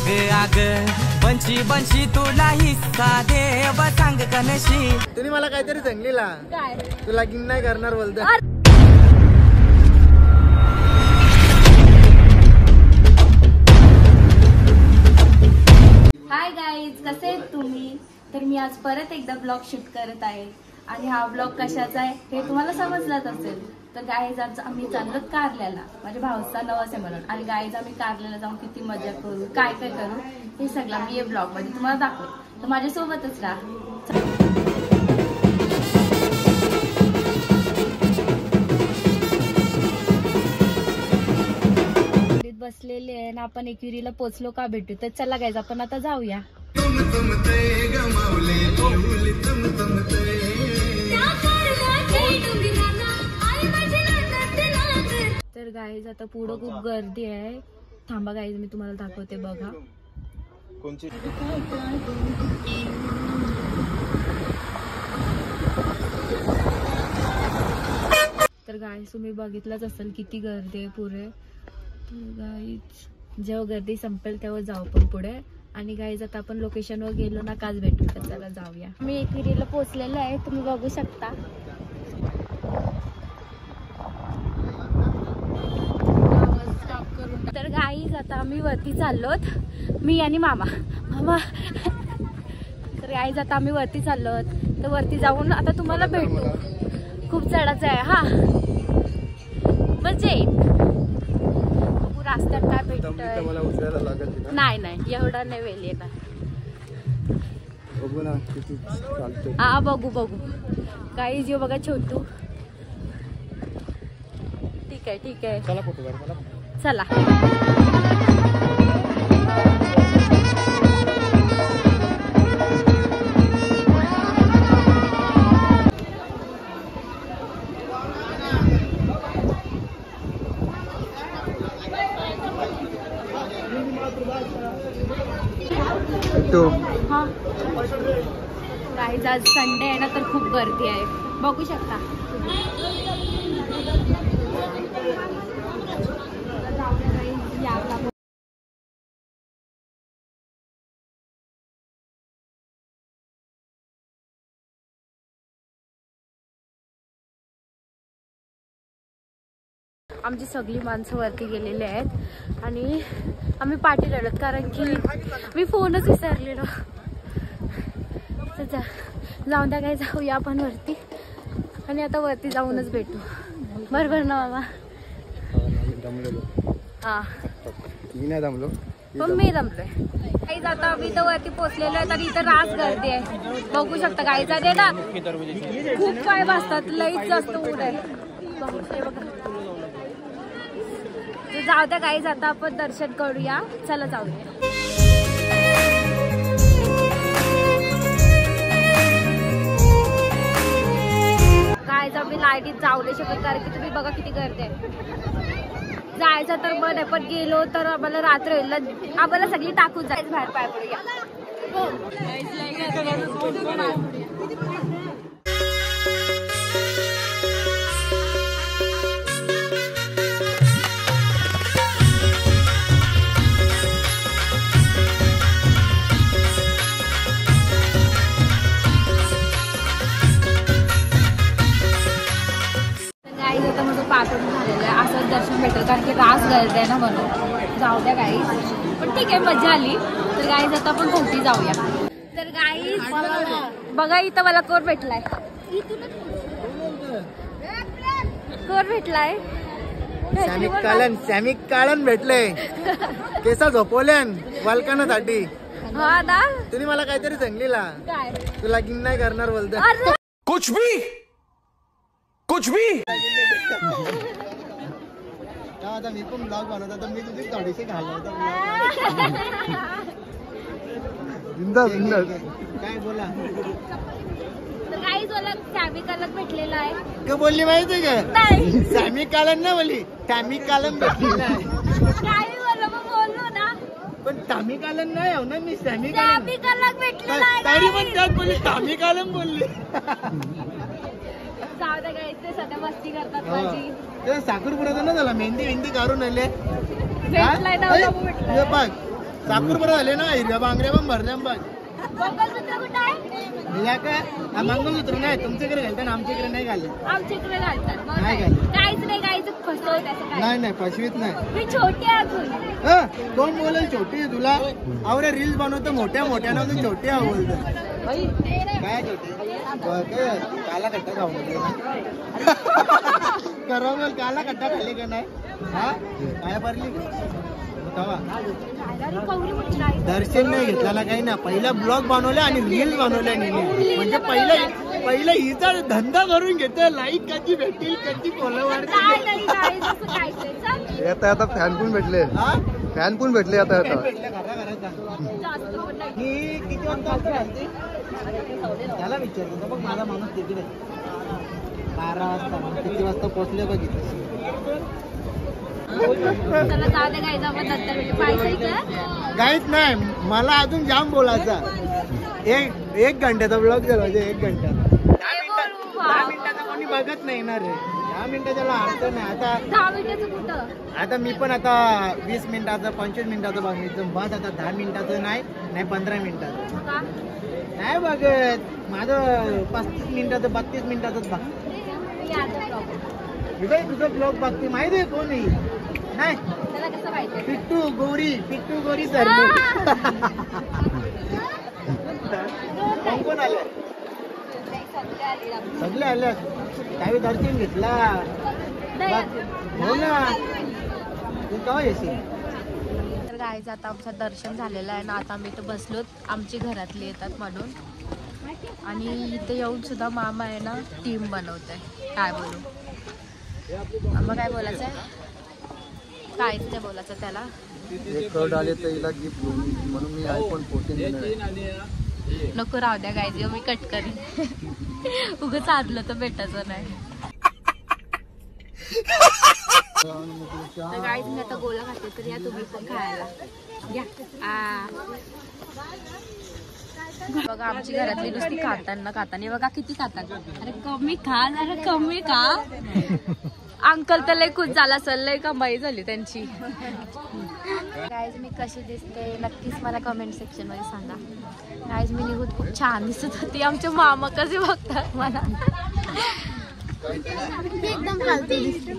आग आग बनशी बनशी तुला हिस्सा देव सांग कनशी. तुम्ही मला काहीतरी सांगलीला तुला गिन नाही करणार बोलतो. हाय गाईज, कसे आहेत तुम्ही? तर मी आज परत एकदा ब्लॉग शूट करत आहे आणि हा ब्लॉग कशाचा आहे हे तुम्हाला समजलाच असेल. तर गाईज आज आम्ही चाललो कारल्याला, माझ्या भाऊचा नवस आहे म्हणून. आणि गाईज आम्ही कारल्याला जाऊन किती मजा करू, काय काय करू हे सगळं मी या ब्लॉग मध्ये तुम्हाला दाखवेल. तर माझ्यासोबतच राहा. बसलेले आहे ना आपण एकविरीला पोचलो का भेटू. तर चला गाईज आपण आता जाऊया. तर गाईज आता पुढं खूप गर्दी आहे. थांबा गाईज मी तुम्हाला दाखवते बघा. तर गाईज तुम्ही बघितलंच असेल किती गर्दी आहे पुढे. गाईज जेव्हा गर्दी संपेल तेव्हा जाऊ पण पुढे. आणि गाईज आता आपण लोकेशनवर गेलो ना काच भेटू. तर चला जाऊया. मी एकविरीला पोहोचलेलो आहे, तुम्ही बघू शकता. तर गाईज आता आम्ही वरती चाललोत, मी आणि मामा. तर गाईज आता आम्ही वरती चाललोत. तर वरती जाऊन आता तुम्हाला भेटू. खूप चढायचं आहे हा, म्हणजे रस्त्यात काय भेटत नाही नाही एवढा नाही वेळ येणार. हा बघू बघू काही जीव बघा छोटू. ठीक आहे ठीक आहे चला. हा गाईज आज संडे आहे ना तर खूप गर्दी आहे, बघू शकता. आमची सगळी माणसं वरती गेलेली आहेत आणि आम्ही पाठी रडत कारण की मी फोनच विसरलेलो. जाऊन द्या काय, जाऊया आपण वरती आणि आता वरती जाऊनच भेटू. बरोबर ना मामा? हा मी नाही दमलो पण मी दमलोय. काही जाता आम्ही तर वरती पोहोचलेलो आहे तर इथं रास गर्दी आहे, बघू शकता. गाईचा दे ना खूप पाय बसतात, लईच जास्त ऊन आहे. जाऊ द्या गाईज आता आपण दर्शन करूया. चला जाऊया. गाईज आम्ही लाईटीत जाऊ नाही शकत कारण की तुम्ही बघा किती गर्दी आहे. जायचं तर बरं आहे पण गेलो तर आम्हाला रात्र होईल, आम्हाला सगळी टाकून जायचं बाहेर. पाय पडूया. पाठवून झालेलं आहे, असं दर्शन भेटेल कारण की रास गर्दी आहे ना म्हणून. जाऊ द्या गाईज, पण ठीक आहे मजा आली. तर गाईज आता आपण भोवती जाऊया. तर गाईज बघा इथं मला कोण भेटलाय, कोण भेटलाय? सॅमिक कालन भेटले. केसा झोपवल्यान वालकानासाठी. हा ना, तुम्ही मला काहीतरी सांगलीला तुला गिन नाही करणार बोलतो. कुछ भी आता मी पण ब्लॉग बनवता तर मी तुझी थोडीशी घालवतो. काय बोला. तर गाईज मला सॅमी कालन भेटलेला आहे. का बोलली माहिती का? सॅमी कालन ना बोलली, टॅमी कालन भेटलेला आहे. काय बोललो मग बोललो ना, पण टामी कालन नाही हो ना मी. सॅमी कालन भेटलेला आहे तरी पण त्यात बोलली टामी कालन बोलली. जाऊ द्या गाईज, ते सध्या मस्ती करतात माझी. साखरपुड्याचा ना झाला, मेहंदी काढून आले. भेटलाय ना बघ चाकूर बरं झाले ना हिरव्या बांगड्या पण भरल्या बघ. मंगलसूत्र कुठं आहे? या काय हा मंगलसूत्र नाही तुमच्याकडे घालतात ना आमच्याकडे नाही घाले. आमच्याकडे घालतात मग नाही काय? घालत. काहीच नाही काहीच फसवत त्याचं काय नाही नाही फसवीत नाही. मी छोटी आहे अजून. कोण बोलेल छोटी आहे तुला आवडे रील्स बनवतो मोठ्या मोठ्यानं तू छोटी आहे बोलतो काय छोटी काय काला कट्टा खाऊ करा बोल काला कट्टा खाल्ले का नाही हा काय भरली दर्शन नाही घेतला ना काही ना पहिला ब्लॉग बनवले आणि रील बनवल्या म्हणजे पहिला हिचा धंदा करून घेतोय लाईक कधी भेटतील कधी फॉलोवर आता आता फॅन पण भेटले फॅन पण भेटले आता आता ही किती वाजता राहते त्याला विचारतो बघ माझा माणूस किती 12 वाजता किती वाजता पोहोचले बघितलं काहीच नाही मला अजून जाम बोलायचा एक घंट्याचा ब्लॉग झाला म्हणजे 1 घंटा 10 मिनिटाचा कोणी बघत नाही ना रे 10 मिनिटाचा अर्थ नाही आता 10 मिनिटाचं कुठं आता मी पण आता 20 मिनिटाचं 25 मिनिटाचं बघायचं बस आता 10 मिनिटाचं नाही 15 मिनिटाचं का? नाही बघत माझं 35 मिनिटाचं 32 मिनिटाचंच बघ मी आता vlog. विजय तुझं ब्लॉग बघते माहिती आहे कोणी नाही त्याला कसं माहिती? पिट्टू गोरी सर कोण आले सगळे आले त्यावेळी दर्शन घेतला हो ना तू केव्हा येशील तर गाईज आता आमचं दर्शन झालेलं आहे ना आता आम्ही इथं बसलोत आमची घरातली येतात म्हणून आणि इथे येऊन सुद्धा मामा आहे ना टीम बनवत आहे काय बोलू मामा काय बोलायचं आहे काहीच नाही बोलायचं त्याला एक कड आले तर हिला गिफ्ट घेऊन म्हणून मी iPhone 14 दिलं. नको राहू द्या गाईज मी कट करीन उगच आदलं तर भेटायचं नाही तर गाईज मी आता गोला खाते तर या तुम्ही पण खायला घ्या बघा आमची घरातली नुसती खाताना बघा किती खातात अरे कमी खा अरे कमी खा अंकल तर लय खुश झाला असेल लय कमाई झाली त्यांची गाईज मी कशी दिसते नक्कीच मला कमेंट सेक्शन मध्ये सांगा गाईज मी निघून खूप छान दिसत होती आमचे मामा कसे बघतात मला एकदम फालतू दिसते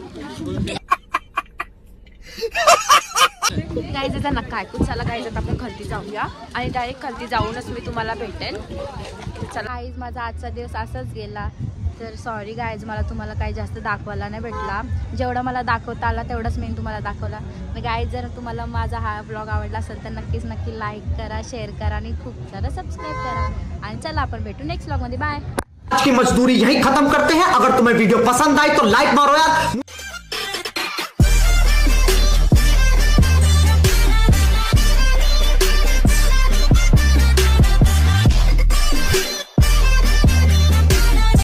गाईज आता नका ऐकून चला गाईज आता आपण खालती जाऊया आणि डायरेक्ट खालती जाऊनच मी तुम्हाला भेटेल चला गाईज माझा आजचा दिवस असाच गेला तर सॉरी गाईज मला तुम्हाला काही जास्त दाखवायला नाही भेटला जेवढा मला दाखवता आला तेवढाच मी तुम्हाला दाखवला मग गाईज जर तुम्हाला माझा हा ब्लॉग आवडला असेल तर नक्की लाईक करा शेअर करा आणि खूप सारं सबस्क्राईब करा आणि चला आपण भेटू नेक्स्ट ब्लॉग मध्ये बाय आज की मजदूरी यही खत्म करते हैं। अगर तुम्हें वीडियो पसंद आई तो लाइक मारो यार।